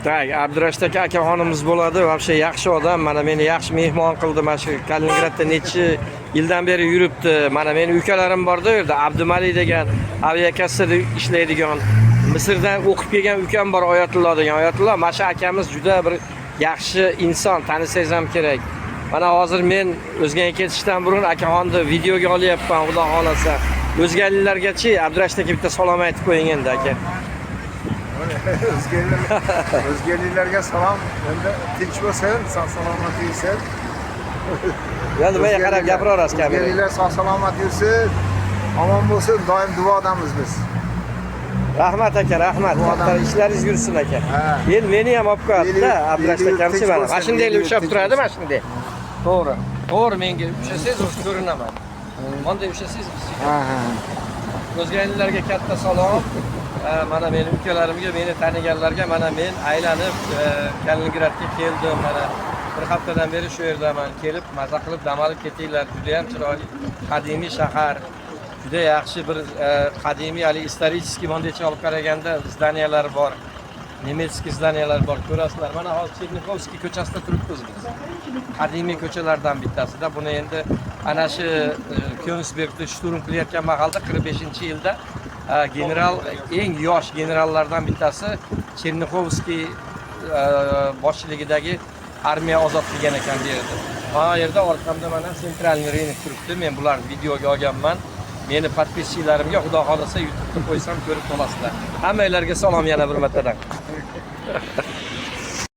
Tak, Abdurashid akaxonimiz bo'ladi. Вообще yaxshi odam. Mana meni yaxshi mehmon qildi. Mana shu Kaliningradda necha yildan beri yuribdi. Mana meni ukalarim bor-da u yerda. Abdumali degan aviakassada ishlaydigan, Misrdan o'qib kelgan ukam bor, Oyatullo degan. Oyatullo, mana shu akamiz juda bir yaxshi inson, tanisangiz ham kerak. Mana hozir men o'zgaga ketishdan burun akaxonni videoga olyapman, xudo xolasa. O'zgalargachi Abdurashid aka bitta salom aytib qo'ying endi aka. O'zgalarga salom. Endi tinch bo'lsin, sog' salomat yursin. Endi menga qarab gapiraverasiz kamera. O'zgalar sog' salomat yursin. Omon bo'lsin, doim duodamiz biz. Rahmat aka, rahmat. Katta ishlaringiz yursin aka. Endi meni ham olib qo'yadi-da, Abdurashid akamchi mana. Mana shundaylar ushlab turadi, mana shunday. To'g'ri. To'g'ri, menga ushlasangiz o'zi ko'rinaman. Bunday ushlasangiz o'zgalarga katta salom. Mana meni ukalarimga, meni taniganlarga, mana men aylanib Kaliningradga keldim. Mana bir haftadan beri shu yerdaman. Kelib, maza qilib dam olib ketinglar. Juda ham chiroyli, qadimiy shahar. Juda yaxshi bir qadimiy, hali исторический bundacha olib qaraganda zdaniyalar bor. Nemetskiy zdaniyalar bor. Ko'rasizlar. Mana hozir Chernixovskiy ko'chasida turibmiz biz. Qadimiy ko'chalardan bittasida. Buni endi ana shu Königsbergda shturm qilayotgan mahalda 45-yilda general, eng yosh generallardan bittasi Chernixovskiy boshchiligidagi armiya ozod qilgan ekan bu yerda. Mana yerda orqamda mana Centralniy Reynik turibdi. Men bularni videoga olganman. Meni podpischilarimga xudo xolasa YouTube'da qo'ysam ko'rib qolasizlar. Hammanglarga salom yana bir martadan.